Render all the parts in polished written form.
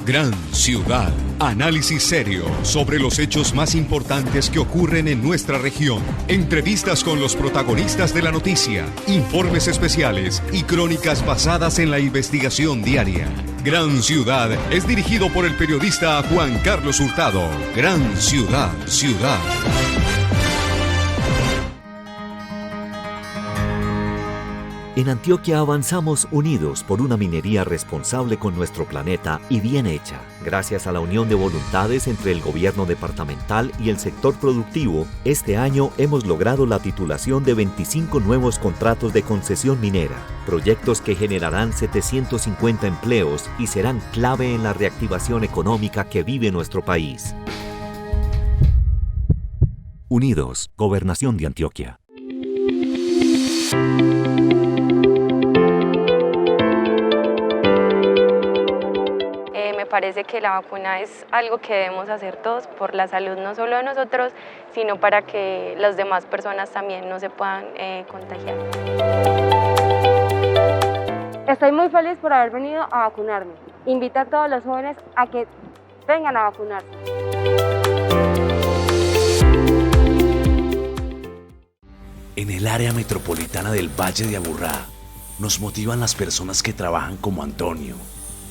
Gran Ciudad. Análisis serio sobre los hechos más importantes que ocurren en nuestra región. Entrevistas con los protagonistas de la noticia, informes especiales y crónicas basadas en la investigación diaria. Gran Ciudad es dirigido por el periodista Juan Carlos Hurtado. Gran Ciudad, ciudad. En Antioquia avanzamos unidos por una minería responsable con nuestro planeta y bien hecha. Gracias a la unión de voluntades entre el gobierno departamental y el sector productivo, este año hemos logrado la titulación de 25 nuevos contratos de concesión minera, proyectos que generarán 750 empleos y serán clave en la reactivación económica que vive nuestro país. Unidos, Gobernación de Antioquia. Me parece que la vacuna es algo que debemos hacer todos por la salud no solo de nosotros, sino para que las demás personas también no se puedan contagiar. Estoy muy feliz por haber venido a vacunarme. Invito a todos los jóvenes a que vengan a vacunarse. En el área metropolitana del Valle de Aburrá, nos motivan las personas que trabajan como Antonio,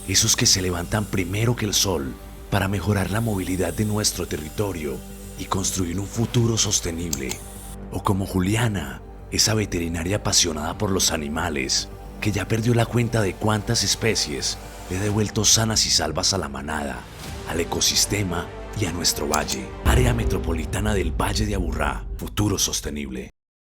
esos que se levantan primero que el sol para mejorar la movilidad de nuestro territorio y construir un futuro sostenible. O como Juliana, esa veterinaria apasionada por los animales, que ya perdió la cuenta de cuántas especies le ha devuelto sanas y salvas a la manada, al ecosistema y a nuestro valle. Área metropolitana del Valle de Aburrá, futuro sostenible.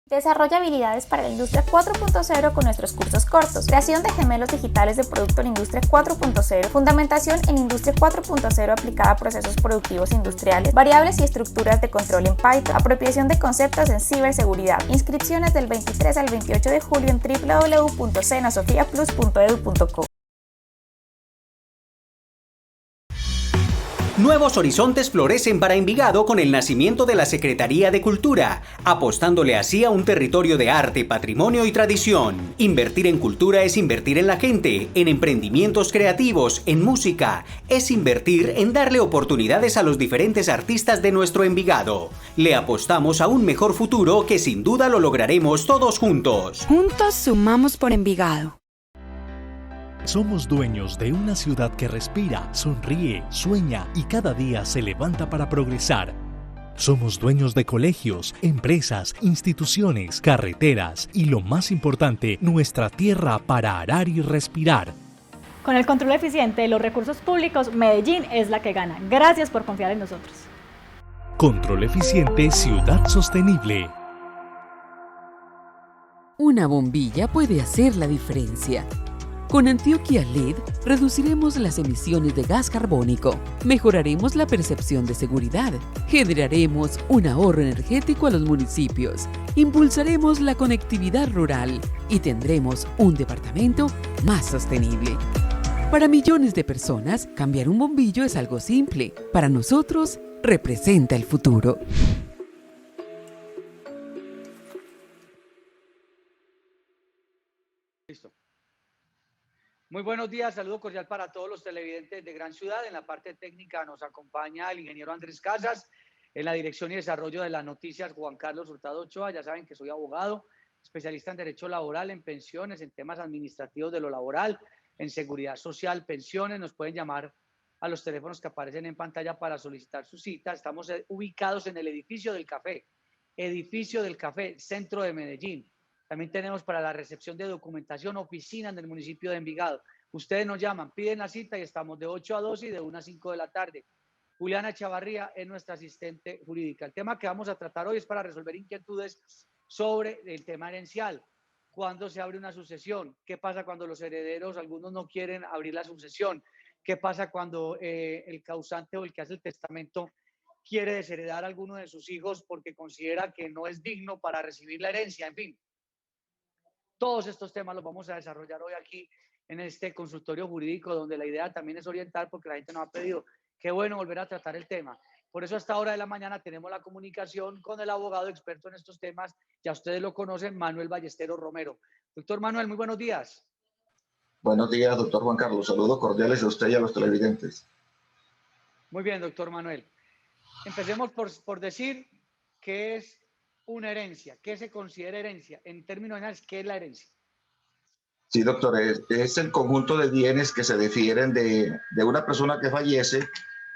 Desarrolla habilidades para la industria 4.0 con nuestros cursos cortos. Creación de gemelos digitales de producto en industria 4.0. Fundamentación en industria 4.0 aplicada a procesos productivos industriales. Variables y estructuras de control en Python. Apropiación de conceptos en ciberseguridad. Inscripciones del 23 al 28 de julio en www.cenasofiaplus.edu.co. Nuevos horizontes florecen para Envigado con el nacimiento de la Secretaría de Cultura, apostándole así a un territorio de arte, patrimonio y tradición. Invertir en cultura es invertir en la gente, en emprendimientos creativos, en música. Es invertir en darle oportunidades a los diferentes artistas de nuestro Envigado. Le apostamos a un mejor futuro que sin duda lo lograremos todos juntos. Juntos sumamos por Envigado. Somos dueños de una ciudad que respira, sonríe, sueña y cada día se levanta para progresar. Somos dueños de colegios, empresas, instituciones, carreteras y lo más importante, nuestra tierra para arar y respirar. Con el control eficiente de los recursos públicos, Medellín es la que gana. Gracias por confiar en nosotros. Control eficiente, ciudad sostenible. Una bombilla puede hacer la diferencia. Con Antioquia LED reduciremos las emisiones de gas carbónico, mejoraremos la percepción de seguridad, generaremos un ahorro energético a los municipios, impulsaremos la conectividad rural y tendremos un departamento más sostenible. Para millones de personas, cambiar un bombillo es algo simple. Para nosotros, representa el futuro. Listo. Muy buenos días, saludo cordial para todos los televidentes de Gran Ciudad. En la parte técnica nos acompaña el ingeniero Andrés Casas, en la dirección y desarrollo de las noticias Juan Carlos Hurtado Ochoa. Ya saben que soy abogado, especialista en derecho laboral, en pensiones, en temas administrativos de lo laboral, en seguridad social, pensiones. Nos pueden llamar a los teléfonos que aparecen en pantalla para solicitar su cita. Estamos ubicados en el Edificio del Café, centro de Medellín. También tenemos para la recepción de documentación oficina en el municipio de Envigado. Ustedes nos llaman, piden la cita y estamos de 8 a 12 y de 1 a 5 de la tarde. Juliana Chavarría es nuestra asistente jurídica. El tema que vamos a tratar hoy es para resolver inquietudes sobre el tema herencial. ¿Cuándo se abre una sucesión? ¿Qué pasa cuando los herederos, algunos no quieren abrir la sucesión? ¿Qué pasa cuando el causante o el que hace el testamento quiere desheredar a alguno de sus hijos porque considera que no es digno para recibir la herencia? En fin. Todos estos temas los vamos a desarrollar hoy aquí en este consultorio jurídico, donde la idea también es orientar, porque la gente nos ha pedido, qué bueno volver a tratar el tema. Por eso a esta hora de la mañana tenemos la comunicación con el abogado experto en estos temas, ya ustedes lo conocen, Manuel Ballesteros Romero. Doctor Manuel, muy buenos días. Buenos días, doctor Juan Carlos. Saludos cordiales a usted y a los televidentes. Muy bien, doctor Manuel. Empecemos por decir qué es una herencia, qué se considera herencia. En términos generales, ¿qué es la herencia? Sí, doctor, es el conjunto de bienes que se difieren de una persona que fallece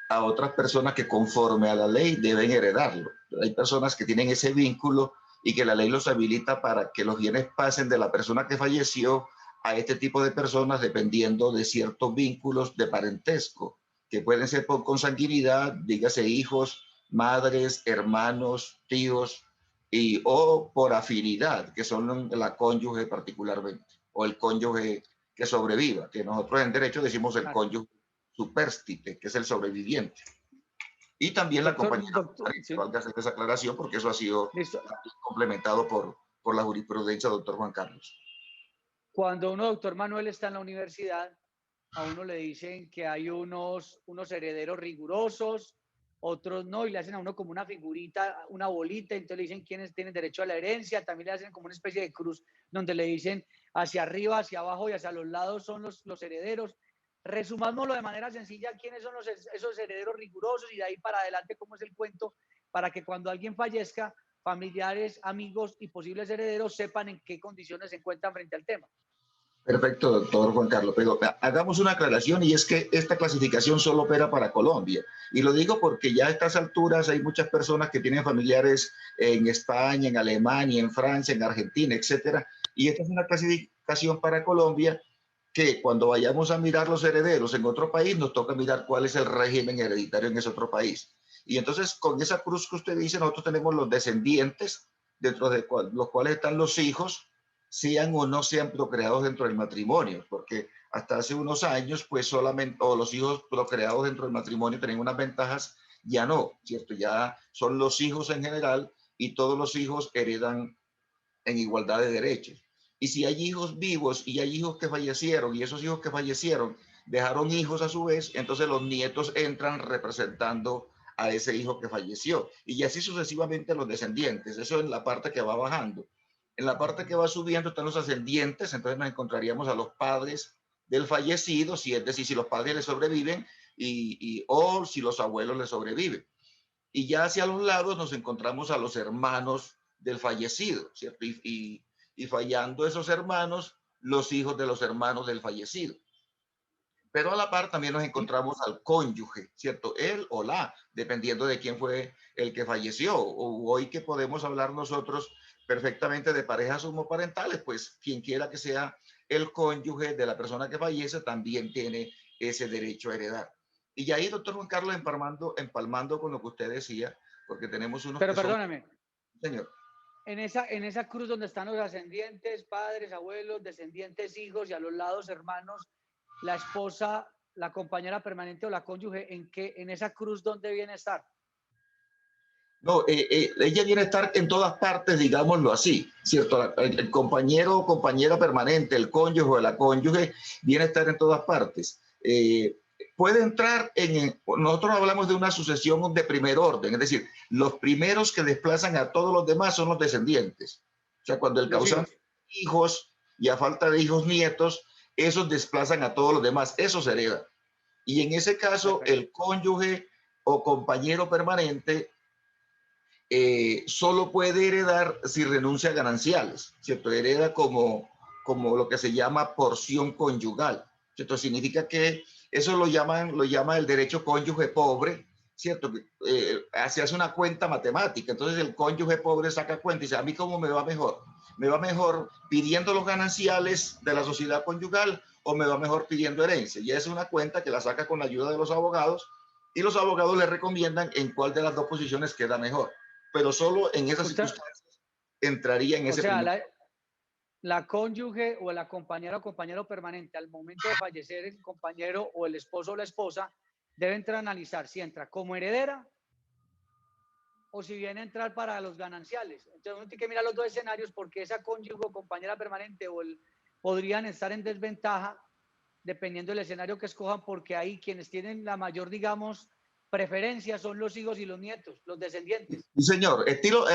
a otras personas que conforme a la ley deben heredarlo. Hay personas que tienen ese vínculo y que la ley los habilita para que los bienes pasen de la persona que falleció a este tipo de personas dependiendo de ciertos vínculos de parentesco, que pueden ser por consanguinidad, dígase hijos, madres, hermanos, tíos, o por afinidad, que son la cónyuge particularmente, o el cónyuge que sobreviva, que nosotros en derecho decimos el cónyuge superstite, que es el sobreviviente. Y también la compañera, sí. valga hacer esa aclaración, porque eso ha sido complementado por la jurisprudencia, doctor Juan Carlos. Cuando uno, doctor Manuel, está en la universidad, a uno le dicen que hay unos herederos rigurosos, otros no, y le hacen a uno como una figurita, una bolita, entonces le dicen quiénes tienen derecho a la herencia, también le hacen como una especie de cruz, donde le dicen hacia arriba, hacia abajo y hacia los lados son los herederos. Resumámoslo de manera sencilla, quiénes son esos herederos rigurosos y de ahí para adelante cómo es el cuento, para que cuando alguien fallezca, familiares, amigos y posibles herederos sepan en qué condiciones se encuentran frente al tema. Perfecto, doctor Juan Carlos, pero hagamos una aclaración y es que esta clasificación solo opera para Colombia. Y lo digo porque ya a estas alturas hay muchas personas que tienen familiares en España, en Alemania, en Francia, en Argentina, etcétera. Y esta es una clasificación para Colombia que cuando vayamos a mirar los herederos en otro país, nos toca mirar cuál es el régimen hereditario en ese otro país. Y entonces, con esa cruz que usted dice, nosotros tenemos los descendientes, dentro de los cuales están los hijos, sean o no sean procreados dentro del matrimonio, porque hasta hace unos años, pues solamente, o los hijos procreados dentro del matrimonio tenían unas ventajas, ya no, ¿cierto? Ya son los hijos en general y todos los hijos heredan en igualdad de derechos. Y si hay hijos vivos y hay hijos que fallecieron, y esos hijos que fallecieron dejaron hijos a su vez, entonces los nietos entran representando a ese hijo que falleció. Y así sucesivamente los descendientes, eso en la parte que va bajando. En la parte que va subiendo están los ascendientes, entonces nos encontraríamos a los padres del fallecido, si es decir, si los padres le sobreviven o si los abuelos le sobreviven. Y ya hacia los lados nos encontramos a los hermanos del fallecido, ¿cierto? Y fallando esos hermanos, los hijos de los hermanos del fallecido. Pero a la par también nos encontramos al cónyuge, ¿cierto? Él o la, dependiendo de quién fue el que falleció. O hoy que podemos hablar nosotros perfectamente de parejas homoparentales, pues quien quiera que sea el cónyuge de la persona que fallece también tiene ese derecho a heredar. Y ahí, doctor Juan Carlos, empalmando con lo que usted decía, porque tenemos unos... Pero perdóname. Señor. En esa cruz donde están los ascendientes, padres, abuelos, descendientes, hijos y a los lados hermanos, la esposa, la compañera permanente o la cónyuge, en esa cruz, ¿dónde viene a estar? No, ella viene a estar en todas partes, digámoslo así, ¿cierto? El compañero o compañera permanente, el cónyuge o la cónyuge, viene a estar en todas partes. Puede entrar nosotros hablamos de una sucesión de primer orden, es decir, los primeros que desplazan a todos los demás son los descendientes. O sea, cuando el causante tiene hijos y a falta de hijos nietos, esos desplazan a todos los demás, eso se hereda. Y en ese caso, el cónyuge o compañero permanente solo puede heredar si renuncia a gananciales, ¿cierto? Hereda como lo que se llama porción conyugal, ¿cierto? Significa que eso lo llama el derecho cónyuge pobre, ¿cierto? Se hace una cuenta matemática, entonces el cónyuge pobre saca cuenta y dice, ¿a mí cómo me va mejor? ¿Me va mejor pidiendo los gananciales de la sociedad conyugal o me va mejor pidiendo herencia? Y es una cuenta que la saca con la ayuda de los abogados y los abogados le recomiendan en cuál de las dos posiciones queda mejor. Pero solo en esas circunstancias entraría en ese... O sea, la cónyuge o la compañera o compañero permanente al momento de fallecer el compañero o el esposo o la esposa debe entrar a analizar si entra como heredera o si viene a entrar para los gananciales. Entonces uno tiene que mirar los dos escenarios porque esa cónyuge o compañera permanente podrían estar en desventaja dependiendo del escenario que escojan, porque ahí quienes tienen la mayor, digamos, preferencia son los hijos y los nietos, los descendientes. Sí, señor.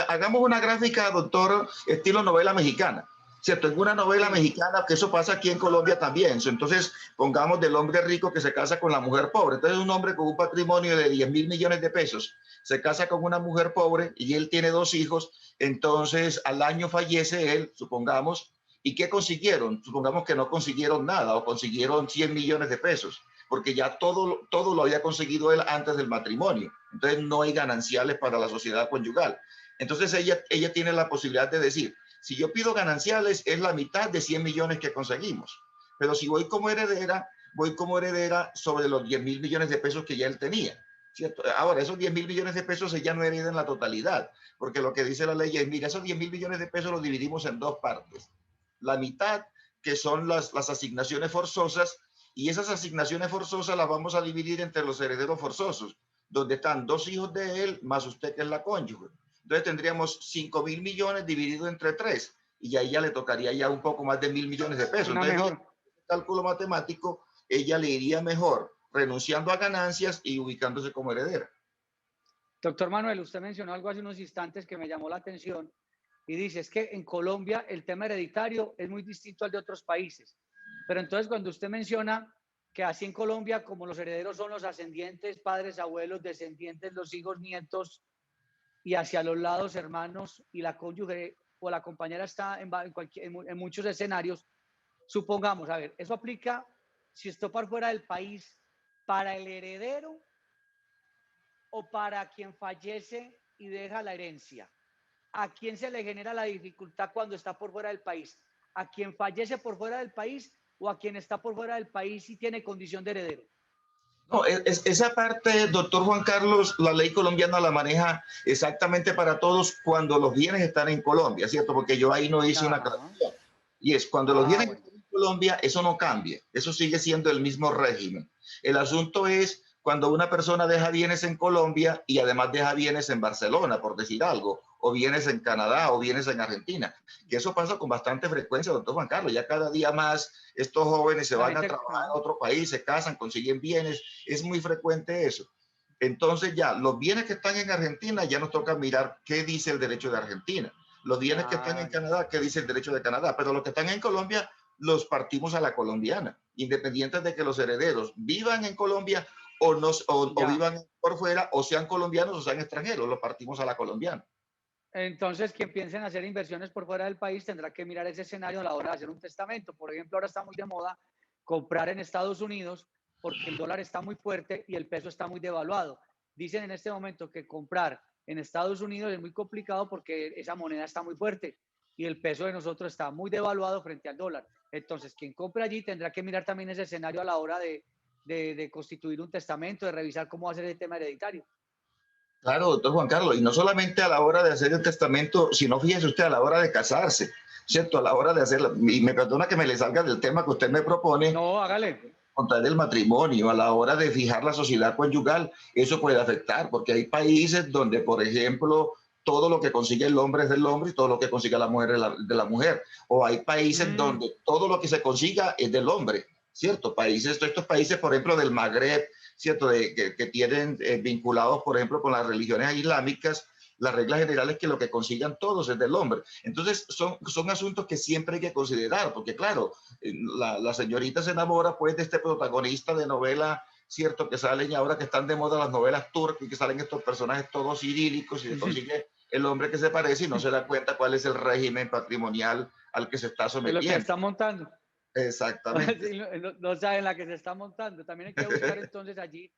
Hagamos una gráfica, doctor, estilo novela mexicana. ¿cierto? En una novela mexicana, que eso pasa aquí en Colombia también. Entonces, pongamos del hombre rico que se casa con la mujer pobre. Entonces, un hombre con un patrimonio de 10.000 millones de pesos se casa con una mujer pobre y él tiene 2 hijos. Entonces, al año fallece él, supongamos. ¿Y qué consiguieron? Supongamos que no consiguieron nada o consiguieron 100 millones de pesos, porque ya todo lo había conseguido él antes del matrimonio. Entonces, no hay gananciales para la sociedad conyugal. Entonces, ella tiene la posibilidad de decir, si yo pido gananciales, es la mitad de 100 millones que conseguimos. Pero si voy como heredera sobre los 10.000 millones de pesos que ya él tenía, ¿cierto? Ahora, esos 10.000 millones de pesos ella no hereda en la totalidad, porque lo que dice la ley es, mira, esos 10.000 millones de pesos los dividimos en 2 partes. La mitad, que son las asignaciones forzosas, y esas asignaciones forzosas las vamos a dividir entre los herederos forzosos, donde están 2 hijos de él, más usted que es la cónyuge. Entonces tendríamos 5.000 millones dividido entre 3 y a ella le tocaría ya un poco más de 1.000 millones de pesos. Entonces, mejor cálculo matemático, ella le iría mejor renunciando a ganancias y ubicándose como heredera. Doctor Manuel, usted mencionó algo hace unos instantes que me llamó la atención y dice, es que en Colombia el tema hereditario es muy distinto al de otros países. Pero entonces cuando usted menciona que así en Colombia, como los herederos son los ascendientes, padres, abuelos, descendientes, los hijos, nietos, y hacia los lados hermanos y la cónyuge o la compañera está en muchos escenarios, supongamos, a ver, eso aplica si está por fuera del país para el heredero o para quien fallece y deja la herencia. ¿A quién se le genera la dificultad cuando está por fuera del país? ¿A quien fallece por fuera del país o a quien está por fuera del país y tiene condición de heredero? No, esa parte, doctor Juan Carlos, la ley colombiana la maneja exactamente para todos cuando los bienes están en Colombia, ¿cierto? Porque yo ahí no hice una aclaración. Y es cuando los bienes están en Colombia, eso no cambia, eso sigue siendo el mismo régimen. El asunto es cuando una persona deja bienes en Colombia y además deja bienes en Barcelona, por decir algo, o bienes en Canadá, o bienes en Argentina, que eso pasa con bastante frecuencia, doctor Juan Carlos. Ya cada día más estos jóvenes se van a trabajar a otro país, se casan, consiguen bienes, es muy frecuente eso. Entonces ya, los bienes que están en Argentina, ya nos toca mirar qué dice el derecho de Argentina. Los bienes que están en Canadá, qué dice el derecho de Canadá. Pero los que están en Colombia, los partimos a la colombiana, independientes de que los herederos vivan en Colombia o vivan por fuera, o sean colombianos o sean extranjeros, los partimos a la colombiana. Entonces, quien piense en hacer inversiones por fuera del país tendrá que mirar ese escenario a la hora de hacer un testamento. Por ejemplo, ahora está muy de moda comprar en Estados Unidos porque el dólar está muy fuerte y el peso está muy devaluado. Dicen en este momento que comprar en Estados Unidos es muy complicado porque esa moneda está muy fuerte y el peso de nosotros está muy devaluado frente al dólar. Entonces, quien compra allí tendrá que mirar también ese escenario a la hora de constituir un testamento, de revisar cómo va a ser el tema hereditario. Claro, doctor Juan Carlos, y no solamente a la hora de hacer el testamento, sino fíjese usted a la hora de casarse, ¿cierto? A la hora de hacerla, y me perdona que me le salga del tema que usted me propone. No, hágale. Contraer el matrimonio, a la hora de fijar la sociedad conyugal, eso puede afectar, porque hay países donde, por ejemplo, todo lo que consigue el hombre es del hombre y todo lo que consiga la mujer es de la mujer. O hay países donde todo lo que se consiga es del hombre, ¿cierto? Estos países, por ejemplo, del Magreb, ¿cierto? Que tienen vinculados, por ejemplo, con las religiones islámicas, las reglas generales que lo que consigan todos es del hombre. Entonces, son asuntos que siempre hay que considerar, porque claro, la señorita se enamora pues de este protagonista de novela, ¿cierto? Que salen ahora que están de moda las novelas turcas y que salen estos personajes todos idílicos y se consigue el hombre que se parece y no se da cuenta cuál es el régimen patrimonial al que se está sometiendo. De lo que está montando. Exactamente. No saben la que se está montando. También hay que buscar entonces allí,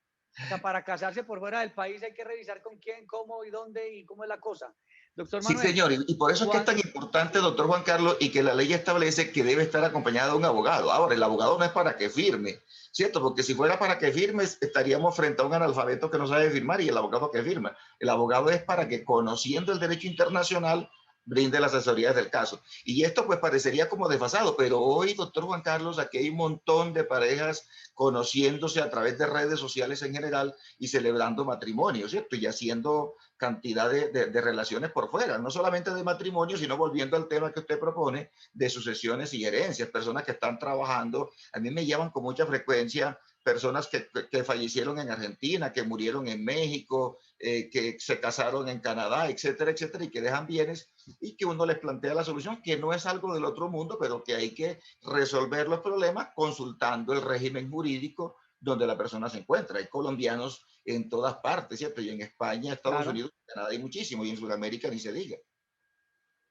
o sea, para casarse por fuera del país hay que revisar con quién, cómo y dónde y cómo es la cosa. Doctor Manuel. Sí, señor, y por eso es que es tan importante, doctor Juan Carlos, y que la ley establece que debe estar acompañada de un abogado. Ahora, el abogado no es para que firme, ¿cierto? Porque si fuera para que firmes, estaríamos frente a un analfabeto que no sabe firmar y el abogado que firma. El abogado es para que, conociendo el derecho internacional, brinde las asesorías del caso. Y esto pues parecería como desfasado, pero hoy, doctor Juan Carlos, aquí hay un montón de parejas conociéndose a través de redes sociales en general y celebrando matrimonio, ¿cierto? Y haciendo cantidad de relaciones por fuera, no solamente de matrimonio, sino volviendo al tema que usted propone de sucesiones y herencias, personas que están trabajando. A mí me llaman con mucha frecuencia personas que fallecieron en Argentina, que murieron en México, que se casaron en Canadá, etcétera, etcétera, y que dejan bienes y que uno les plantea la solución, que no es algo del otro mundo, pero que hay que resolver los problemas consultando el régimen jurídico donde la persona se encuentra. Hay colombianos en todas partes, ¿cierto? Y en España, Estados Unidos, Canadá hay muchísimo, y en Sudamérica ni se diga.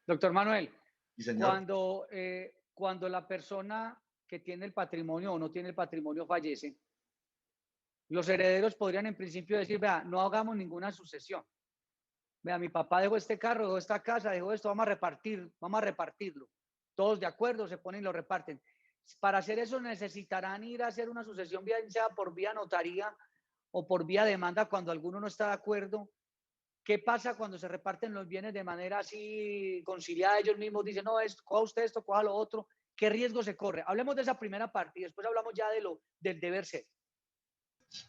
Doctor Manuel, sí, señor. Cuando la persona que tiene el patrimonio o no tiene el patrimonio fallece, los herederos podrían en principio decir, vea, no hagamos ninguna sucesión. Vea, mi papá dejó este carro, dejó esta casa, dejó esto, vamos a repartirlo. Todos de acuerdo, se ponen y lo reparten. Para hacer eso necesitarán ir a hacer una sucesión, bien sea por vía notaría o por vía demanda cuando alguno no está de acuerdo. ¿Qué pasa cuando se reparten los bienes de manera así conciliada? Ellos mismos dicen, no, coja usted esto, coja lo otro. ¿Qué riesgo se corre? Hablemos de esa primera parte y después hablamos ya del deber ser.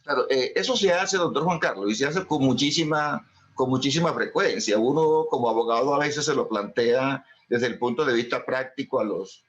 Claro, eso se hace, doctor Juan Carlos, y se hace con muchísima frecuencia. Uno como abogado a veces se lo plantea desde el punto de vista práctico a los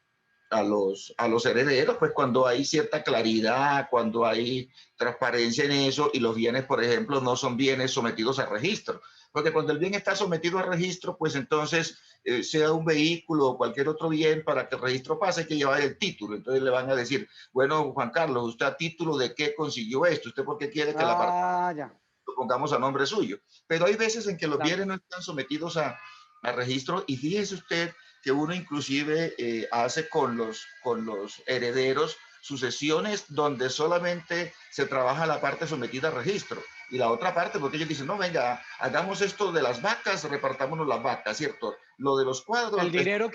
herederos, pues cuando hay cierta claridad, cuando hay transparencia en eso y los bienes, por ejemplo, no son bienes sometidos a registro. Porque cuando el bien está sometido a registro, pues entonces, sea un vehículo o cualquier otro bien, para que el registro pase hay que llevar el título. Entonces le van a decir, bueno, Juan Carlos, ¿usted a título de qué consiguió esto? ¿Usted por qué quiere que lo pongamos a nombre suyo? Pero hay veces en que los bienes no están sometidos a registro, y fíjese usted que uno inclusive hace con los herederos sucesiones donde solamente se trabaja la parte sometida a registro y la otra parte, porque ellos dicen, no, venga, hagamos esto de las vacas, repartámonos las vacas, ¿cierto? Lo de los cuadros. El dinero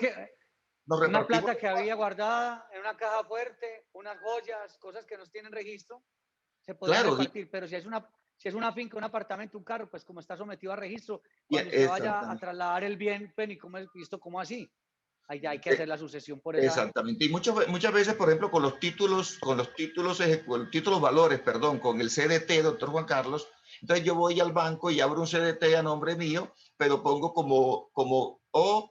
una plata que había guardada en una caja fuerte, unas joyas, cosas que no tienen registro, se podría repartir, pero si es una finca, un apartamento, un carro, pues como está sometido a registro, cuando se vaya a trasladar el bien, pues, ¿cómo así? Ahí ya hay que hacer la sucesión por esa. Exactamente. Y muchas veces, por ejemplo, con los títulos valores, perdón, con el CDT, doctor Juan Carlos, entonces yo voy al banco y abro un CDT a nombre mío, pero pongo como o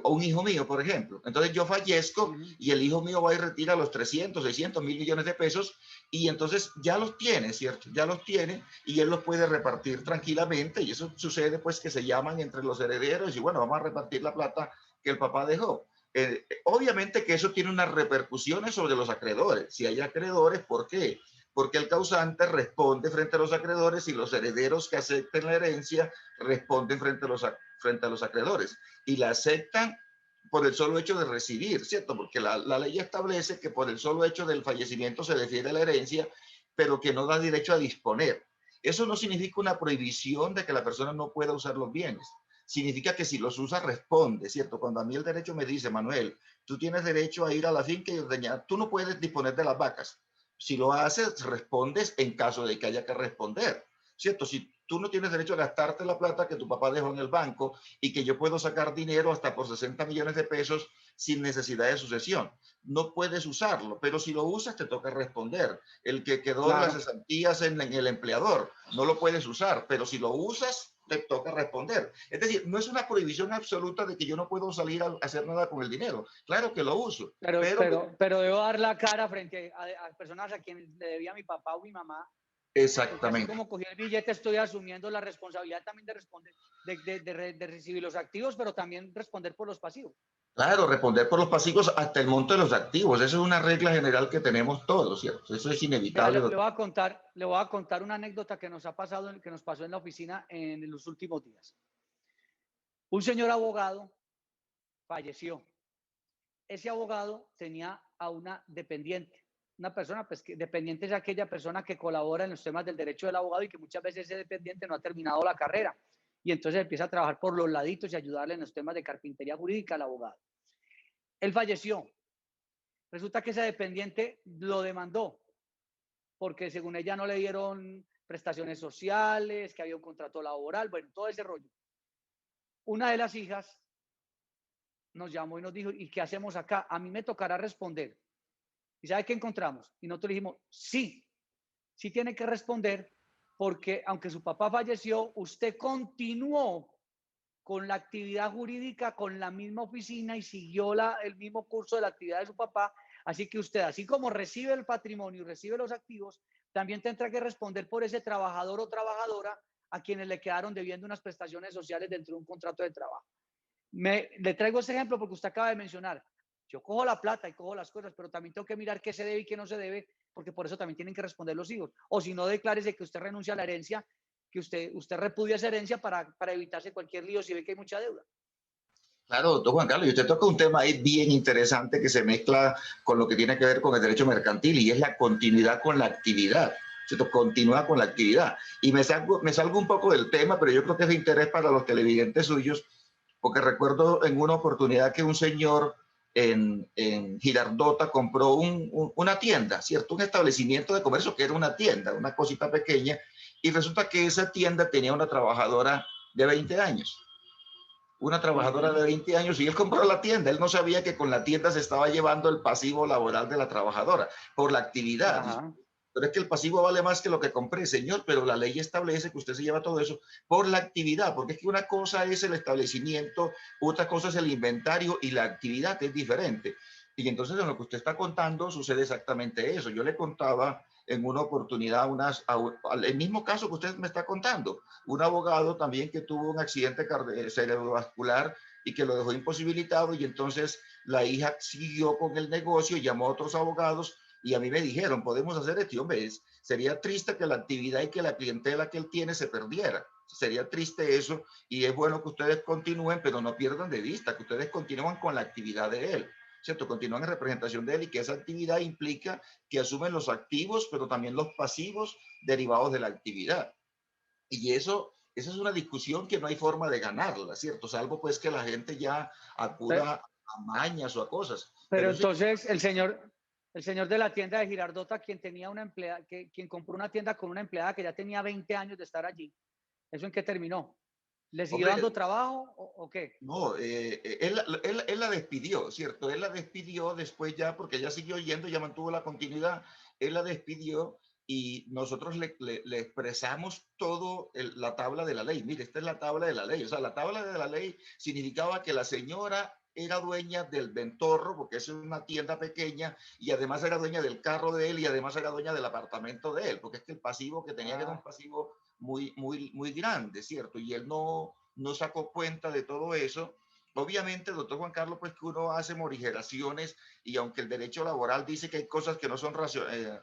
un hijo mío, por ejemplo. Entonces yo fallezco y el hijo mío va y retira los 300, 600, 1.000 millones de pesos y entonces ya los tiene, ¿cierto? Ya los tiene y él los puede repartir tranquilamente, y eso sucede pues que se llaman entre los herederos y bueno, vamos a repartir la plata que el papá dejó. Obviamente que eso tiene unas repercusiones sobre los acreedores. Si hay acreedores, ¿por qué? Porque el causante responde frente a los acreedores y los herederos que acepten la herencia responden frente a los acreedores. Y la aceptan por el solo hecho de recibir, ¿cierto? Porque la ley establece que por el solo hecho del fallecimiento se defiende la herencia, pero que no da derecho a disponer. Eso no significa una prohibición de que la persona no pueda usar los bienes. Significa que si los usa, responde, ¿cierto? Cuando a mí el derecho me dice, Manuel, tú tienes derecho a ir a la finca y ordeñar, tú no puedes disponer de las vacas. Si lo haces, respondes en caso de que haya que responder, ¿cierto? Si tú no tienes derecho a gastarte la plata que tu papá dejó en el banco y que yo puedo sacar dinero hasta por 60 millones de pesos sin necesidad de sucesión, no puedes usarlo, pero si lo usas te toca responder. El que quedó de las cesantías en el empleador, no lo puedes usar, pero si lo usas, te toca responder. Es decir, no es una prohibición absoluta de que yo no puedo salir a hacer nada con el dinero. Claro que lo uso. Pero debo dar la cara frente a personas a quienes le debía mi papá o mi mamá. Exactamente. Así como cogí el billete, estoy asumiendo la responsabilidad también de responder, de recibir los activos, pero también responder por los pasivos. Claro, responder por los pasivos hasta el monto de los activos. Esa es una regla general que tenemos todos, ¿cierto? Eso es inevitable. Le voy a contar una anécdota que nos pasó en la oficina en los últimos días. Un señor abogado falleció. Ese abogado tenía a una dependiente. Una persona, pues, que dependiente es aquella persona que colabora en los temas del derecho del abogado y que muchas veces ese dependiente no ha terminado la carrera. Y entonces empieza a trabajar por los laditos y ayudarle en los temas de carpintería jurídica al abogado. Él falleció. Resulta que ese dependiente lo demandó porque según ella no le dieron prestaciones sociales, que había un contrato laboral, bueno, todo ese rollo. Una de las hijas nos llamó y nos dijo, ¿y qué hacemos acá? A mí me tocará responder. ¿Y sabe qué encontramos? Y nosotros dijimos, sí tiene que responder, porque aunque su papá falleció, usted continuó con la actividad jurídica, con la misma oficina y siguió el mismo curso de la actividad de su papá, Así que usted, así como recibe el patrimonio y recibe los activos, también tendrá que responder por ese trabajador o trabajadora a quienes le quedaron debiendo unas prestaciones sociales dentro de un contrato de trabajo. Le traigo ese ejemplo porque usted acaba de mencionar, yo cojo la plata y cojo las cosas, pero también tengo que mirar qué se debe y qué no se debe, porque por eso también tienen que responder los hijos. O si no, declárese que usted renuncia a la herencia, que usted repudia esa herencia para evitarse cualquier lío si ve que hay mucha deuda. Claro, doctor Juan Carlos, y usted toca un tema ahí bien interesante que se mezcla con lo que tiene que ver con el derecho mercantil y es la continuidad con la actividad. ¿Cierto? Continúa con la actividad. Y me salgo un poco del tema, pero yo creo que es de interés para los televidentes suyos, porque recuerdo en una oportunidad que un señor en Girardota compró una tienda, ¿cierto? Un establecimiento de comercio que era una tienda, una cosita pequeña, y resulta que esa tienda tenía una trabajadora de 20 años. Una trabajadora de 20 años y él compró la tienda. Él no sabía que con la tienda se estaba llevando el pasivo laboral de la trabajadora por la actividad. Ajá. Pero es que el pasivo vale más que lo que compré, señor, pero la ley establece que usted se lleva todo eso por la actividad, porque es que una cosa es el establecimiento, otra cosa es el inventario y la actividad es diferente. Y entonces en lo que usted está contando sucede exactamente eso. Yo le contaba en una oportunidad, el mismo caso que usted me está contando, un abogado también que tuvo un accidente cerebrovascular y que lo dejó imposibilitado y entonces la hija siguió con el negocio, llamó a otros abogados y a mí me dijeron, podemos hacer esto. Hombre, sería triste que la actividad y que la clientela que él tiene se perdiera. Sería triste eso y es bueno que ustedes continúen, pero no pierdan de vista que ustedes continúan con la actividad de él. ¿Cierto? Continúan en representación de él y que esa actividad implica que asumen los activos, pero también los pasivos derivados de la actividad. Y eso es una discusión que no hay forma de ganarla, ¿cierto? Salvo pues que la gente ya acuda a mañas o a cosas. Pero entonces el señor de la tienda de Girardota, quien tenía una empleada, quien compró una tienda con una empleada que ya tenía 20 años de estar allí, ¿eso en qué terminó? ¿Le siguió dando trabajo o qué? No, él la despidió, ¿cierto? Él la despidió después ya, porque ella siguió yendo, ya mantuvo la continuidad, él la despidió y nosotros le expresamos todo la tabla de la ley. Mire, esta es la tabla de la ley. O sea, la tabla de la ley significaba que la señora era dueña del Ventorro, porque es una tienda pequeña, y además era dueña del carro de él, y además era dueña del apartamento de él, porque es que el pasivo que tenía era un pasivo muy grande, ¿cierto? Y él no sacó cuenta de todo eso. Obviamente, doctor Juan Carlos, pues que uno hace morigeraciones y aunque el derecho laboral dice que hay cosas que no son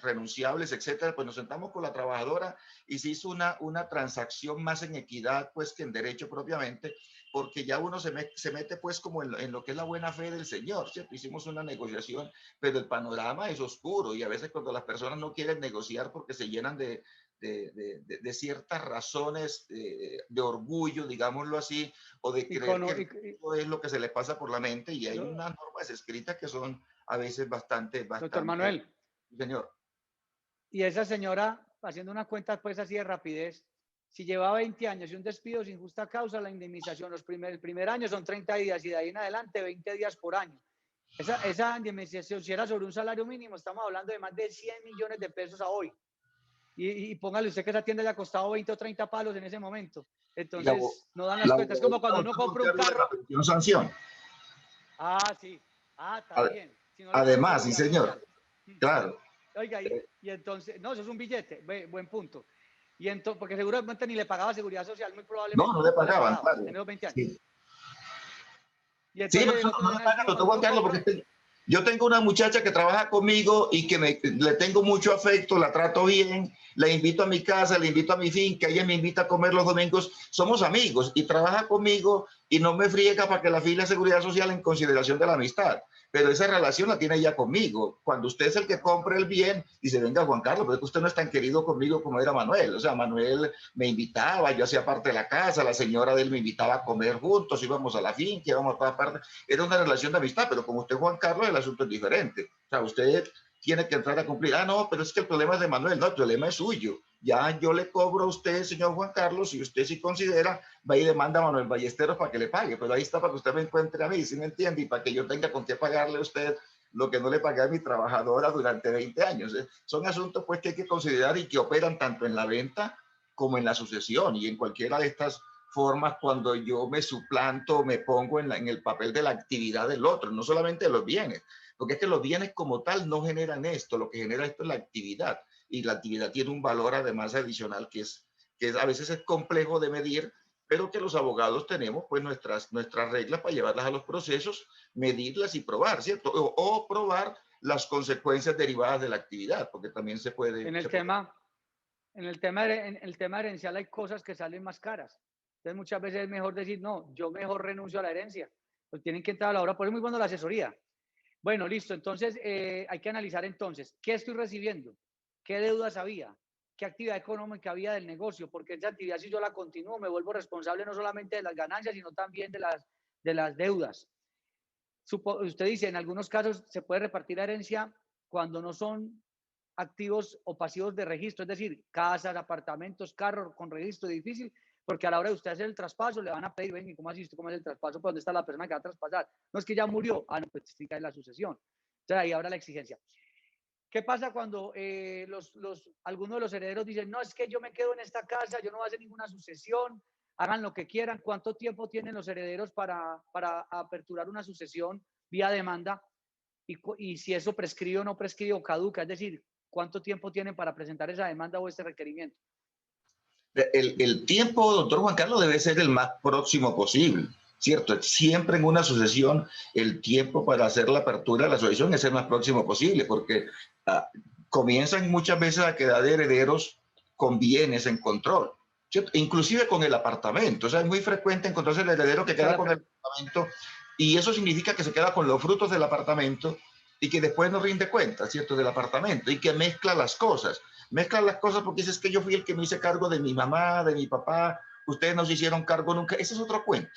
renunciables, etcétera, pues nos sentamos con la trabajadora y se hizo una transacción más en equidad, pues que en derecho propiamente, porque ya uno se mete pues como en lo que es la buena fe del señor, ¿cierto? Hicimos una negociación, pero el panorama es oscuro y a veces cuando las personas no quieren negociar porque se llenan de ciertas razones de orgullo, digámoslo así, o de creer que eso es lo que se les pasa por la mente y hay unas normas escritas que son a veces bastante. Doctor Manuel. Señor. Y esa señora, haciendo una cuenta pues así de rapidez, si lleva 20 años y un despido sin justa causa, la indemnización el primer año son 30 días y de ahí en adelante 20 días por año. Esa indemnización, si era sobre un salario mínimo, estamos hablando de más de 100 millones de pesos a hoy. Y póngale usted que esa tienda le ha costado 20 o 30 palos en ese momento. Entonces, no dan las cuentas. Es como cuando uno compra un carro. Sanción. Sí. Está bien. Si no además, sí, señor. Claro. Oiga, y entonces, no, eso es un billete. Buen punto. Y entonces, porque seguramente ni le pagaba seguridad social, muy probablemente. No le pagaban, claro. En esos 20 años. Sí. Y entonces, no le pagan, doctor Juan Carlos, porque yo tengo una muchacha que trabaja conmigo y que le tengo mucho afecto, la trato bien, la invito a mi casa, la invito a mi finca, ella me invita a comer los domingos, somos amigos y trabaja conmigo y no me friega para que la file de seguridad social en consideración de la amistad. Pero esa relación la tiene ella conmigo. Cuando usted es el que compra el bien, dice, venga Juan Carlos, pero es que usted no es tan querido conmigo como era Manuel. O sea, Manuel me invitaba, yo hacía parte de la casa, la señora de él me invitaba a comer juntos, íbamos a la finca, íbamos a todas partes. Era una relación de amistad, pero como usted, Juan Carlos, el asunto es diferente. O sea, usted tiene que entrar a cumplir. No, pero es que el problema es de Manuel. No, el problema es suyo. Ya yo le cobro a usted, señor Juan Carlos, y usted si considera, va y demanda a Manuel Ballesteros para que le pague. Pero ahí está para que usted me encuentre a mí, ¿sí me entiende? Y para que yo tenga con qué pagarle a usted lo que no le pagué a mi trabajadora durante 20 años. Son asuntos pues que hay que considerar y que operan tanto en la venta como en la sucesión y en cualquiera de estas formas cuando yo me suplanto, me pongo en el papel de la actividad del otro, no solamente de los bienes, porque es que los bienes como tal no generan esto, lo que genera esto es la actividad, y la actividad tiene un valor además adicional que a veces es complejo de medir, pero que los abogados tenemos pues nuestras reglas para llevarlas a los procesos, medirlas y probar, ¿cierto? O probar las consecuencias derivadas de la actividad, porque también se puede... En el tema herencial hay cosas que salen más caras. Entonces muchas veces es mejor decir, no, yo mejor renuncio a la herencia. Pues tienen que entrar a la hora, por eso es muy bueno la asesoría. Bueno, listo, entonces hay que analizar entonces, ¿qué estoy recibiendo? ¿Qué deudas había? ¿Qué actividad económica había del negocio? Porque esa actividad, si yo la continúo, me vuelvo responsable no solamente de las ganancias, sino también de las deudas. Usted dice, en algunos casos se puede repartir la herencia cuando no son activos o pasivos de registro, es decir, casas, apartamentos, carros con registro difícil, porque a la hora de usted hacer el traspaso le van a pedir, ven, ¿cómo así usted cómo hace el traspaso? ¿Dónde está la persona que va a traspasar? No, es que ya murió. Ah, no, pues sí cae la sucesión. Entonces ahí habrá la exigencia. ¿Qué pasa cuando algunos de los herederos dicen, no, es que yo me quedo en esta casa, yo no voy a hacer ninguna sucesión, hagan lo que quieran? ¿Cuánto tiempo tienen los herederos para aperturar una sucesión vía demanda? Y si eso prescribe o no prescribe o caduca, es decir, ¿cuánto tiempo tienen para presentar esa demanda o ese requerimiento? El tiempo, doctor Juan Carlos, debe ser el más próximo posible, ¿cierto? Siempre en una sucesión el tiempo para hacer la apertura de la sucesión es el más próximo posible, porque comienzan muchas veces a quedar herederos con bienes en control, ¿cierto? Inclusive con el apartamento. O sea, es muy frecuente encontrarse el heredero que queda con el apartamento, y eso significa que se queda con los frutos del apartamento y que después no rinde cuenta, ¿cierto?, del apartamento, y que mezcla las cosas. Mezclan las cosas porque dices que yo fui el que me hice cargo de mi mamá, de mi papá, ustedes no se hicieron cargo nunca. Ese es otro cuento.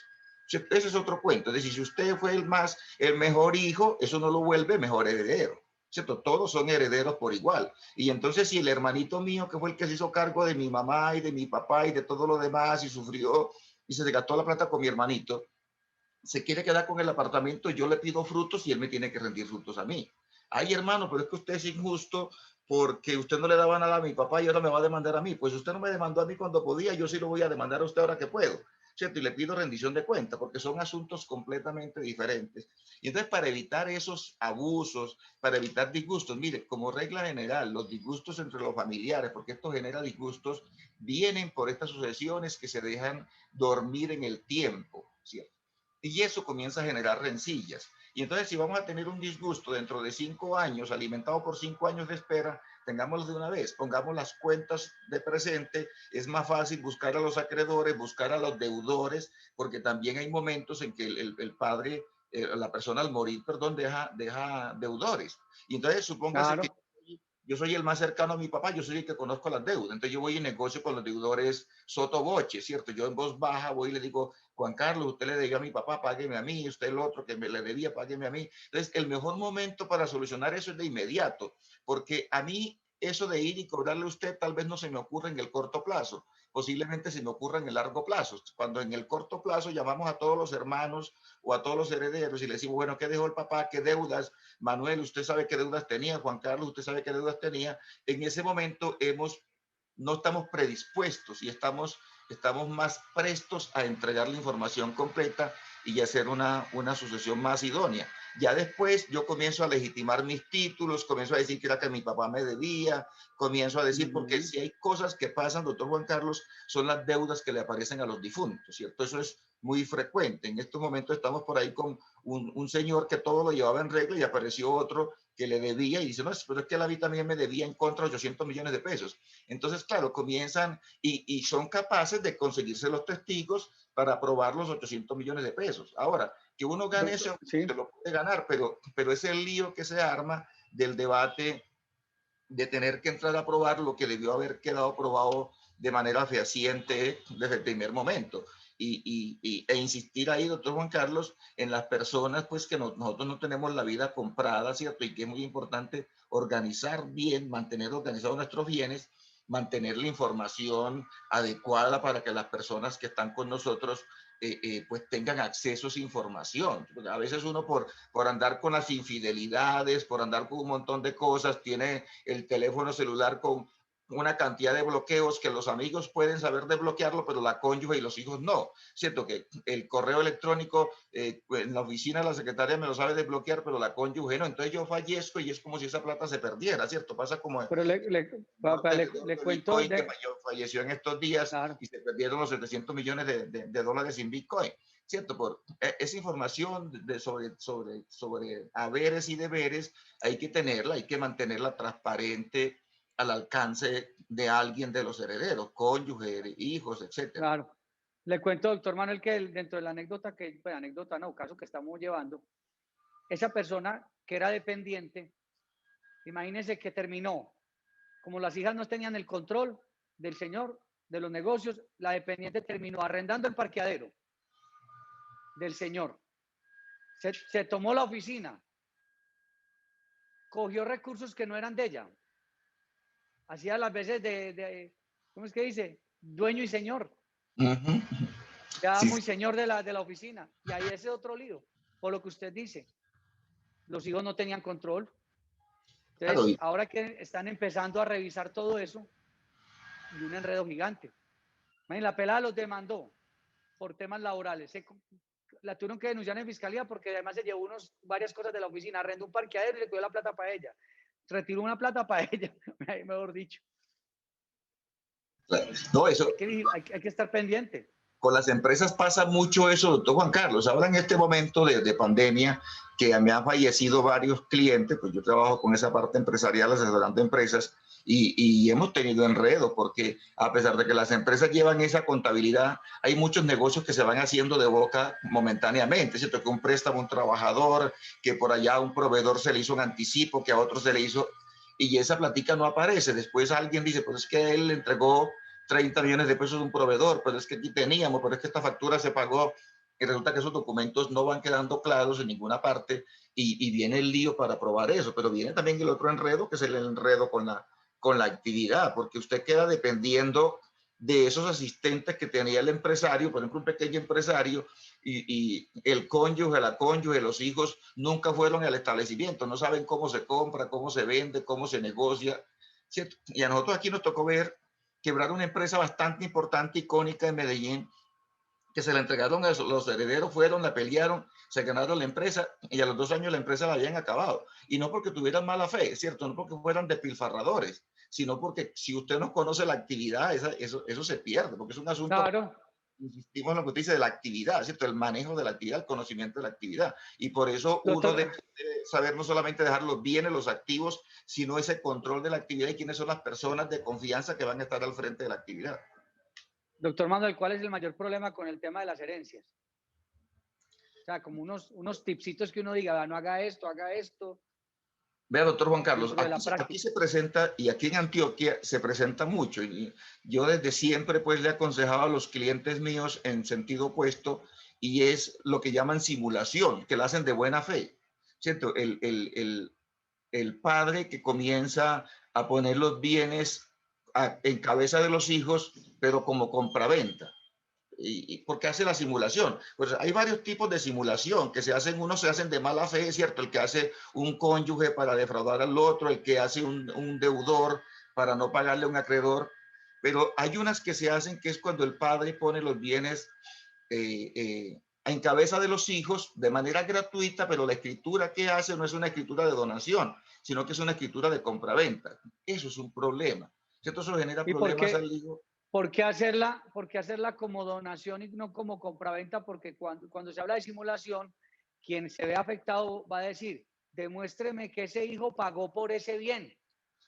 Ese es otro cuento. Es decir, si usted fue el mejor hijo, eso no lo vuelve mejor heredero, ¿cierto? Todos son herederos por igual. Y entonces si el hermanito mío, que fue el que se hizo cargo de mi mamá y de mi papá y de todo lo demás y sufrió y se gastó la plata con mi hermanito, se quiere quedar con el apartamento, yo le pido frutos y él me tiene que rendir frutos a mí. Ay, hermano, pero es que usted es injusto porque usted no le daba nada a mi papá y ahora me va a demandar a mí. Pues usted no me demandó a mí cuando podía, yo sí lo voy a demandar a usted ahora que puedo, ¿cierto? Y le pido rendición de cuenta porque son asuntos completamente diferentes. Y entonces, para evitar esos abusos, para evitar disgustos, mire, como regla general, los disgustos entre los familiares, porque esto genera disgustos, vienen por estas sucesiones que se dejan dormir en el tiempo, ¿cierto? Y eso comienza a generar rencillas. Y entonces, si vamos a tener un disgusto dentro de 5 años, alimentado por 5 años de espera, tengámoslo de una vez, pongamos las cuentas de presente, es más fácil buscar a los acreedores, buscar a los deudores, porque también hay momentos en que el padre, la persona al morir, perdón, deja deudores. Y entonces, supóngase claro, que yo soy el más cercano a mi papá, yo soy el que conozco las deudas, entonces yo voy y negocio con los deudores sotto voce, ¿cierto? Yo en voz baja voy y le digo, Juan Carlos, usted le debía a mi papá, págueme a mí, usted el otro que me le debía, págueme a mí. Entonces, el mejor momento para solucionar eso es de inmediato, porque a mí eso de ir y cobrarle a usted tal vez no se me ocurre en el corto plazo, posiblemente se me ocurra en el largo plazo. Cuando en el corto plazo llamamos a todos los hermanos o a todos los herederos y le decimos, bueno, ¿qué dejó el papá? ¿Qué deudas? Manuel, usted sabe qué deudas tenía. Juan Carlos, usted sabe qué deudas tenía. En ese momento no estamos predispuestos y estamos más prestos a entregar la información completa y hacer una sucesión más idónea. Ya después yo comienzo a legitimar mis títulos, comienzo a decir que era que mi papá me debía, comienzo a decir, porque si hay cosas que pasan, doctor Juan Carlos, son las deudas que le aparecen a los difuntos, ¿cierto? Eso es muy frecuente. En estos momentos estamos por ahí con un señor que todo lo llevaba en regla y apareció otro que le debía y dice, no, pero es que la vida también me debía en contra 800 millones de pesos. Entonces, claro, comienzan y son capaces de conseguirse los testigos para probar los 800 millones de pesos. Ahora, que uno gane eso, sí, se lo puede ganar, pero es el lío que se arma del debate de tener que entrar a probar lo que debió haber quedado probado de manera fehaciente desde el primer momento. E insistir ahí, doctor Juan Carlos, en las personas, pues que nosotros no tenemos la vida comprada, ¿cierto? Y que es muy importante organizar bien, mantener organizados nuestros bienes, mantener la información adecuada para que las personas que están con nosotros pues tengan acceso a esa información. A veces uno por andar con las infidelidades, por andar con un montón de cosas, tiene el teléfono celular con una cantidad de bloqueos que los amigos pueden saber desbloquearlo, pero la cónyuge y los hijos no. Cierto que el correo electrónico en la oficina la secretaria me lo sabe desbloquear, pero la cónyuge no. Entonces yo fallezco y es como si esa plata se perdiera, ¿cierto? Pasa como... Pero le cuento... Que falleció en estos días, claro, y se perdieron los 700 millones de dólares en Bitcoin. ¿Cierto? Por esa información sobre haberes y deberes hay que tenerla, hay que mantenerla transparente al alcance de alguien de los herederos, cónyuge, hijos, etcétera. Claro. Le cuento, doctor Manuel, que dentro de la anécdota caso que estamos llevando, esa persona que era dependiente, imagínense que terminó, como las hijas no tenían el control del señor, de los negocios, la dependiente terminó arrendando el parqueadero del señor. Se tomó la oficina, cogió recursos que no eran de ella, hacía las veces ¿cómo es que dice? Dueño y señor. Ya sí, muy señor de la oficina. Y ahí ese otro lío, por lo que usted dice. Los hijos no tenían control. Entonces, claro, ahora que están empezando a revisar todo eso, y un enredo gigante. La pelada los demandó por temas laborales. La tuvieron que denunciar en fiscalía porque además se llevó varias cosas de la oficina. Arrendó un parqueadero y le cogió la plata para ella. Retiró una plata para ella, mejor dicho. No, eso... Hay que estar pendiente. Con las empresas pasa mucho eso, doctor Juan Carlos. Ahora en este momento de pandemia, que me han fallecido varios clientes, pues yo trabajo con esa parte empresarial, asesorando empresas, y hemos tenido enredos, porque a pesar de que las empresas llevan esa contabilidad, hay muchos negocios que se van haciendo de boca momentáneamente, ¿cierto? Que un préstamo a un trabajador, que por allá a un proveedor se le hizo un anticipo, que a otro se le hizo, y esa plática no aparece. Después alguien dice, pues es que él le entregó 30 millones de pesos a un proveedor, pero es que aquí teníamos, pero es que esta factura se pagó, y resulta que esos documentos no van quedando claros en ninguna parte, y viene el lío para probar eso, pero viene también el otro enredo, que es el enredo con la actividad, porque usted queda dependiendo de esos asistentes que tenía el empresario, por ejemplo, un pequeño empresario, y el cónyuge, la cónyuge, los hijos nunca fueron al establecimiento, no saben cómo se compra, cómo se vende, cómo se negocia, ¿cierto? Y a nosotros aquí nos tocó ver quebrar una empresa bastante importante, icónica en Medellín, que se la entregaron a los herederos, fueron, la pelearon, se ganaron la empresa y a los 2 años la empresa la habían acabado. Y no porque tuvieran mala fe, ¿cierto? No porque fueran despilfarradores, sino porque si usted no conoce la actividad, eso se pierde, porque es un asunto, claro, insistimos en lo que usted dice, de la actividad, ¿cierto? El manejo de la actividad, el conocimiento de la actividad. Y por eso uno debe saber no solamente dejar los bienes, los activos, sino ese control de la actividad y quiénes son las personas de confianza que van a estar al frente de la actividad. Doctor Manuel, ¿cuál es el mayor problema con el tema de las herencias? O sea, como unos tipsitos que uno diga, no haga esto, haga esto. Vea, doctor Juan Carlos, aquí se presenta, y aquí en Antioquia se presenta mucho, y yo desde siempre pues le he aconsejado a los clientes míos en sentido opuesto, y es lo que llaman simulación, que la hacen de buena fe, ¿cierto? El padre que comienza a poner los bienes en cabeza de los hijos, pero como compraventa. ¿Y por qué hace la simulación? Pues hay varios tipos de simulación que se hacen. Unos se hacen de mala fe, es cierto, el que hace un cónyuge para defraudar al otro, el que hace un deudor para no pagarle a un acreedor, pero hay unas que se hacen que es cuando el padre pone los bienes en cabeza de los hijos de manera gratuita, pero la escritura que hace no es una escritura de donación, sino que es una escritura de compraventa. Eso es un problema, ¿cierto? Eso genera problemas al hijo. ¿Por qué hacerla como donación y no como compraventa? Porque cuando se habla de simulación, quien se ve afectado va a decir, demuéstreme que ese hijo pagó por ese bien.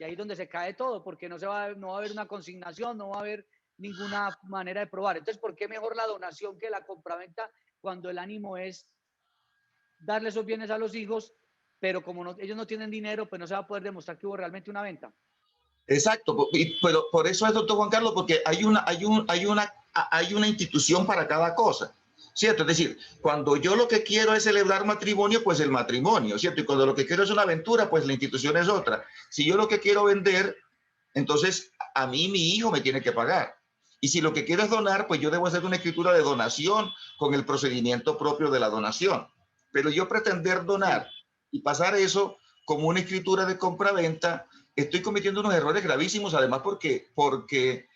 Y ahí es donde se cae todo, porque no va a haber una consignación, no va a haber ninguna manera de probar. Entonces, ¿por qué mejor la donación que la compraventa cuando el ánimo es darle esos bienes a los hijos, pero como ellos no tienen dinero, pues no se va a poder demostrar que hubo realmente una venta? Exacto, pero por eso es, doctor Juan Carlos, porque hay una institución para cada cosa, ¿cierto? Es decir, cuando yo lo que quiero es celebrar matrimonio, pues el matrimonio, ¿cierto? Y cuando lo que quiero es una aventura, pues la institución es otra. Si yo lo que quiero vender, entonces a mí mi hijo me tiene que pagar. Y si lo que quiero es donar, pues yo debo hacer una escritura de donación con el procedimiento propio de la donación. Pero yo pretender donar y pasar eso como una escritura de compraventa, estoy cometiendo unos errores gravísimos, además porque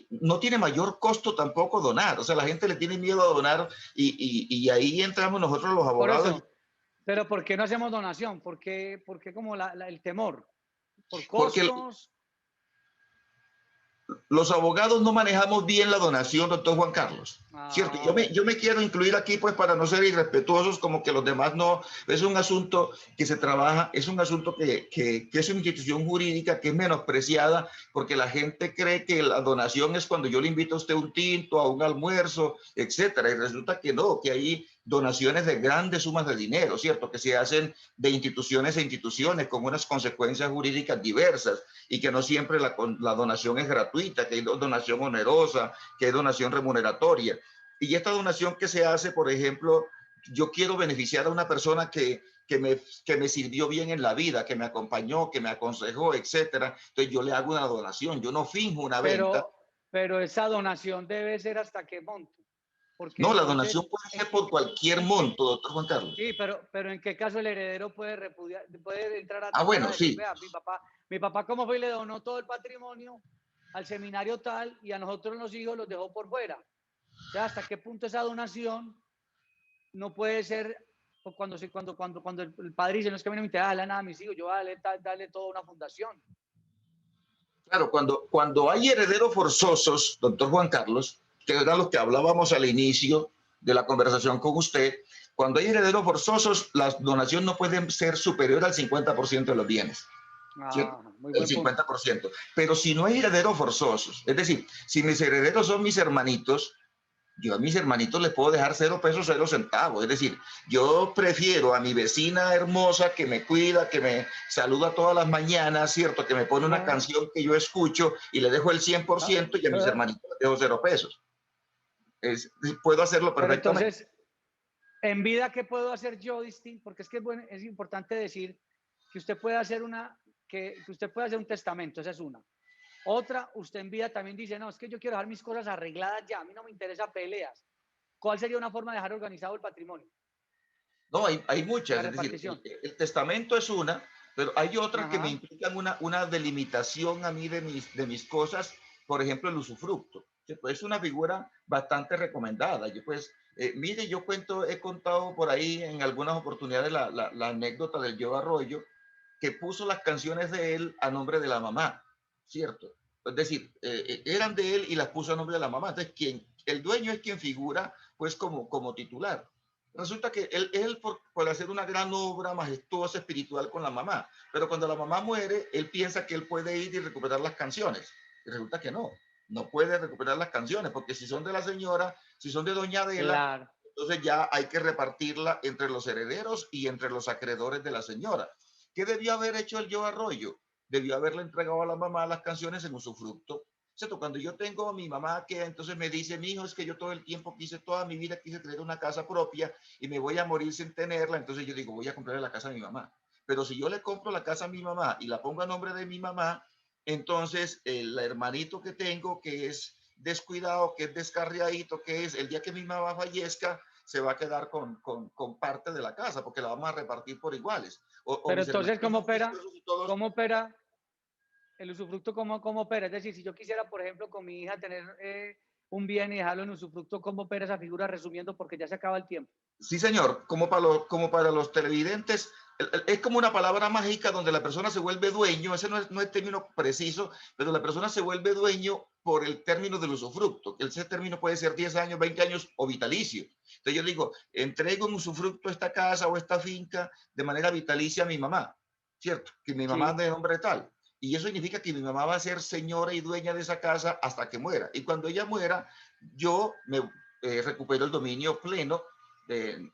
no tiene mayor costo tampoco donar. O sea, la gente le tiene miedo a donar y ahí entramos nosotros los abogados. Por eso, pero ¿por qué no hacemos donación? ¿Por qué como el temor? ¿Por Porque costos? los abogados no manejamos bien la donación, doctor Juan Carlos. ¿Cierto? Yo me quiero incluir aquí pues para no ser irrespetuosos como que los demás no. Es un asunto que se trabaja, es un asunto que es una institución jurídica que es menospreciada porque la gente cree que la donación es cuando yo le invito a usted un tinto, a un almuerzo, etcétera. Y resulta que no, que hay donaciones de grandes sumas de dinero, ¿cierto? Que se hacen de instituciones a instituciones con unas consecuencias jurídicas diversas y que no siempre la donación es gratuita, que hay donación onerosa, que hay donación remuneratoria. Y esta donación que se hace, por ejemplo, yo quiero beneficiar a una persona que me sirvió bien en la vida, que me acompañó, que me aconsejó, etcétera. Entonces yo le hago una donación, yo no finjo una venta. Pero esa donación debe ser ¿hasta qué monto? Porque no, la donación puede ser por cualquier monto, doctor Juan Carlos. Sí, pero ¿en qué caso el heredero puede repudiar, puede entrar a... bueno, sí. Vea, mi papá cómo fue y le donó todo el patrimonio al seminario tal y a nosotros los hijos los dejó por fuera. O sea, ¿hasta qué punto esa donación no puede ser cuando el padre dice, no es que a mí no me interesa darle nada a mis hijos, yo voy a darle toda una fundación? Claro, cuando hay herederos forzosos, doctor Juan Carlos, que eran los que hablábamos al inicio de la conversación con usted, cuando hay herederos forzosos, la donación no puede ser superior al 50% de los bienes. El 50%. Pero si no hay herederos forzosos, es decir, si mis herederos son mis hermanitos, yo a mis hermanitos les puedo dejar 0 pesos, 0 centavos. Es decir, yo prefiero a mi vecina hermosa que me cuida, que me saluda todas las mañanas, ¿cierto? Que me pone una canción que yo escucho y le dejo el 100% y a mis hermanitos les dejo 0 pesos. Puedo hacerlo perfectamente. Pero entonces, en vida, ¿qué puedo hacer yo distinto? Porque es que es importante decir que usted puede hacer que usted puede hacer un testamento, esa es una. Otra, usted en vida también dice, no, es que yo quiero dejar mis cosas arregladas ya, a mí no me interesa peleas. ¿Cuál sería una forma de dejar organizado el patrimonio? No, hay muchas. Es decir, el testamento es una, pero hay otras que me implican una delimitación a mí de mis cosas, por ejemplo, el usufructo. Pues es una figura bastante recomendada. Yo pues, mire, yo he contado por ahí en algunas oportunidades la anécdota del Joe Arroyo, que puso las canciones de él a nombre de la mamá, ¿cierto? Es decir, eran de él y las puso a nombre de la mamá. Entonces, el dueño es quien figura pues como titular. Resulta que él por hacer una gran obra majestuosa espiritual con la mamá, pero cuando la mamá muere, él piensa que él puede ir y recuperar las canciones. Y resulta que no puede recuperar las canciones, porque si son de la señora, si son de doña Adela, claro, entonces ya hay que repartirla entre los herederos y entre los acreedores de la señora. ¿Qué debió haber hecho el Joe Arroyo? Debió haberle entregado a la mamá las canciones en usufructo. ¿Cierto? Cuando yo tengo a mi mamá que entonces me dice, mi hijo, es que yo todo el tiempo toda mi vida quise tener una casa propia y me voy a morir sin tenerla, entonces yo digo, voy a comprarle la casa a mi mamá. Pero si yo le compro la casa a mi mamá y la pongo a nombre de mi mamá, entonces el hermanito que tengo, que es descuidado, que es descarriadito, que es el día que mi mamá fallezca, se va a quedar con parte de la casa, porque la vamos a repartir por iguales. Pero entonces, ¿cómo opera el usufructo? ¿Cómo opera? Es decir, si yo quisiera, por ejemplo, con mi hija tener un bien y dejarlo en usufructo, ¿cómo opera esa figura? Resumiendo, porque ya se acaba el tiempo. Sí, señor. Como para los televidentes, es como una palabra mágica donde la persona se vuelve dueño. Ese no es término preciso, pero la persona se vuelve dueño por el término del usufructo. Ese término puede ser 10 años, 20 años o vitalicio. Entonces yo digo, entrego en usufructo esta casa o esta finca de manera vitalicia a mi mamá, ¿cierto? Que mi mamá de nombre tal. Y eso significa que mi mamá va a ser señora y dueña de esa casa hasta que muera. Y cuando ella muera, yo me recupero el dominio pleno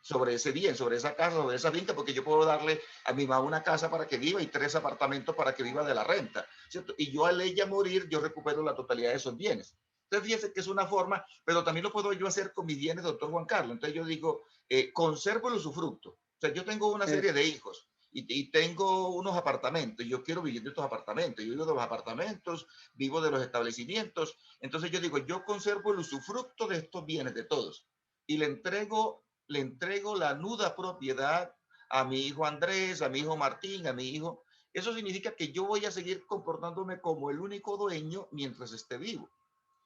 sobre ese bien, sobre esa casa, sobre esa finca, porque yo puedo darle a mi mamá una casa para que viva y 3 apartamentos para que viva de la renta, ¿cierto? Y yo al ella morir, yo recupero la totalidad de esos bienes. Entonces, fíjense que es una forma, pero también lo puedo yo hacer con mis bienes, doctor Juan Carlos. Entonces yo digo, conservo el usufructo. O sea, yo tengo una serie de hijos y tengo unos apartamentos, y yo quiero vivir de estos apartamentos, yo vivo de los apartamentos, vivo de los establecimientos. Entonces yo digo, yo conservo el usufructo de estos bienes, de todos, y le entrego la nuda propiedad a mi hijo Andrés, a mi hijo Martín, a mi hijo, Eso significa que yo voy a seguir comportándome como el único dueño mientras esté vivo.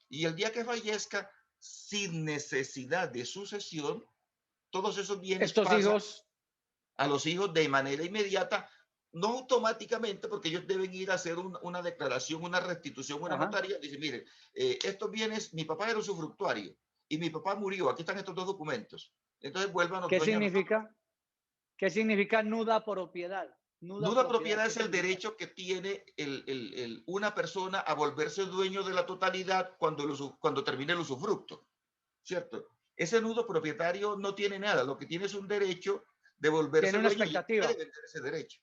Y el día que fallezca, sin necesidad de sucesión, todos esos bienes pasan a los hijos de manera inmediata, no automáticamente, porque ellos deben ir a hacer una declaración, una restitución, una notaría. Dice, mire, estos bienes, mi papá era usufructuario y mi papá murió, aquí están estos dos documentos. Entonces vuelvan a... ¿Qué significa? ¿Qué significa nuda propiedad? Nuda propiedad es el derecho que tiene una persona a volverse dueño de la totalidad cuando termine el usufructo, ¿cierto? Ese nudo propietario no tiene nada, lo que tiene es un derecho de volverse dueño y de vender ese derecho.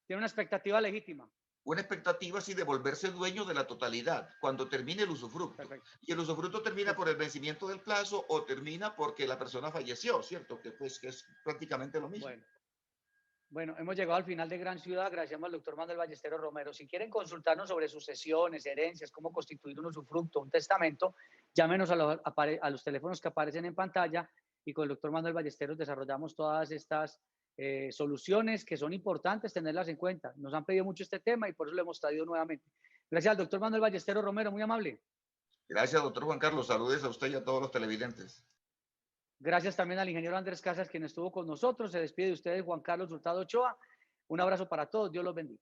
Tiene una expectativa legítima. Una expectativa así de volverse dueño de la totalidad cuando termine el usufructo. Perfecto. Y el usufructo termina por el vencimiento del plazo o termina porque la persona falleció, ¿cierto? Que pues que es prácticamente lo mismo. Bueno, hemos llegado al final de Gran Ciudad. Agradecemos al doctor Manuel Ballesteros Romero. Si quieren consultarnos sobre sucesiones, herencias, cómo constituir un usufructo, un testamento, llámenos a los teléfonos que aparecen en pantalla y con el doctor Manuel Ballesteros desarrollamos todas estas soluciones que son importantes tenerlas en cuenta. Nos han pedido mucho este tema y por eso lo hemos traído nuevamente. Gracias al doctor Manuel Ballesteros Romero, muy amable. Gracias, doctor Juan Carlos. Saludes a usted y a todos los televidentes. Gracias también al ingeniero Andrés Casas, quien estuvo con nosotros. Se despide de ustedes Juan Carlos Hurtado Ochoa. Un abrazo para todos. Dios los bendiga.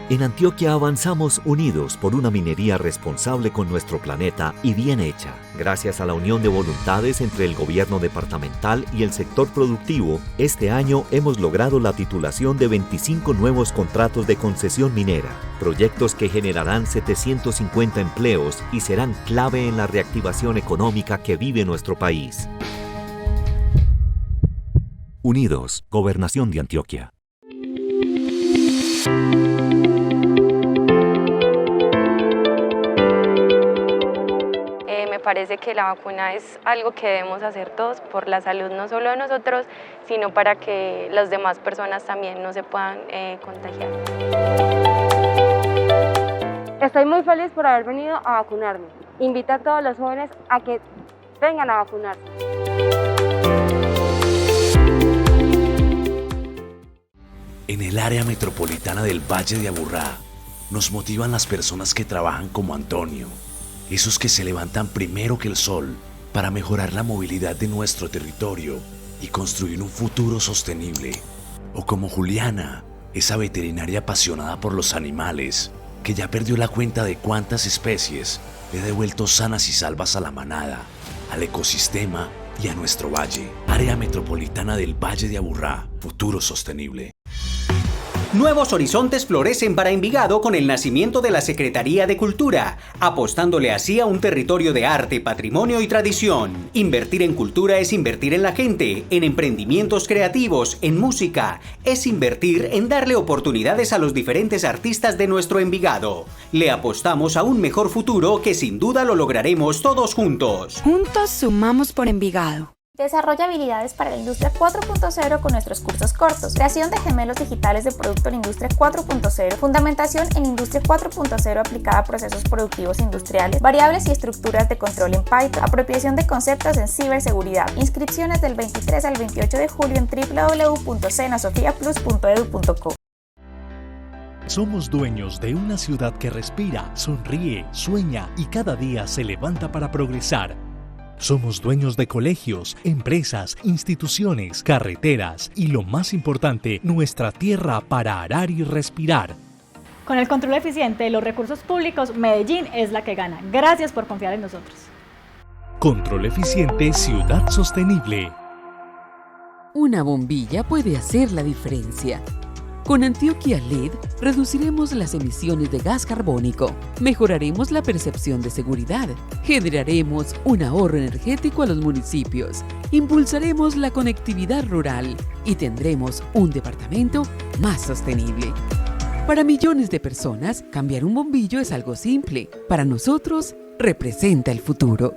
En Antioquia avanzamos unidos por una minería responsable con nuestro planeta y bien hecha. Gracias a la unión de voluntades entre el gobierno departamental y el sector productivo, este año hemos logrado la titulación de 25 nuevos contratos de concesión minera, proyectos que generarán 750 empleos y serán clave en la reactivación económica que vive nuestro país. Unidos, Gobernación de Antioquia. Me parece que la vacuna es algo que debemos hacer todos por la salud no solo de nosotros, sino para que las demás personas también no se puedan contagiar. Estoy muy feliz por haber venido a vacunarme. Invito a todos los jóvenes a que vengan a vacunarse. En el área metropolitana del Valle de Aburrá, nos motivan las personas que trabajan como Antonio, esos que se levantan primero que el sol para mejorar la movilidad de nuestro territorio y construir un futuro sostenible. O como Juliana, esa veterinaria apasionada por los animales, que ya perdió la cuenta de cuántas especies le ha devuelto sanas y salvas a la manada, al ecosistema y a nuestro valle. Área metropolitana del Valle de Aburrá, futuro sostenible. Nuevos horizontes florecen para Envigado con el nacimiento de la Secretaría de Cultura, apostándole así a un territorio de arte, patrimonio y tradición. Invertir en cultura es invertir en la gente, en emprendimientos creativos, en música. Es invertir en darle oportunidades a los diferentes artistas de nuestro Envigado. Le apostamos a un mejor futuro que sin duda lo lograremos todos juntos. Juntos sumamos por Envigado. Desarrolla habilidades para la industria 4.0 con nuestros cursos cortos. Creación de gemelos digitales de producto en industria 4.0. Fundamentación en industria 4.0 aplicada a procesos productivos industriales. Variables y estructuras de control en Python. Apropiación de conceptos en ciberseguridad. Inscripciones del 23 al 28 de julio en www.senasofiaplus.edu.co. Somos dueños de una ciudad que respira, sonríe, sueña y cada día se levanta para progresar. Somos dueños de colegios, empresas, instituciones, carreteras y lo más importante, nuestra tierra para arar y respirar. Con el control eficiente de los recursos públicos, Medellín es la que gana. Gracias por confiar en nosotros. Control eficiente, ciudad sostenible. Una bombilla puede hacer la diferencia. Con Antioquia LED reduciremos las emisiones de gas carbónico, mejoraremos la percepción de seguridad, generaremos un ahorro energético a los municipios, impulsaremos la conectividad rural y tendremos un departamento más sostenible. Para millones de personas, cambiar un bombillo es algo simple. Para nosotros, representa el futuro.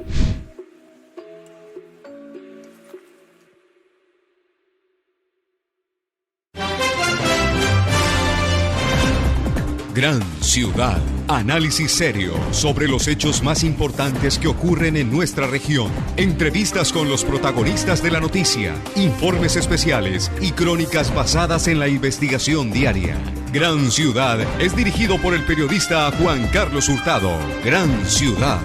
Gran Ciudad. Análisis serio sobre los hechos más importantes que ocurren en nuestra región. Entrevistas con los protagonistas de la noticia, informes especiales y crónicas basadas en la investigación diaria. Gran Ciudad es dirigido por el periodista Juan Carlos Hurtado. Gran Ciudad.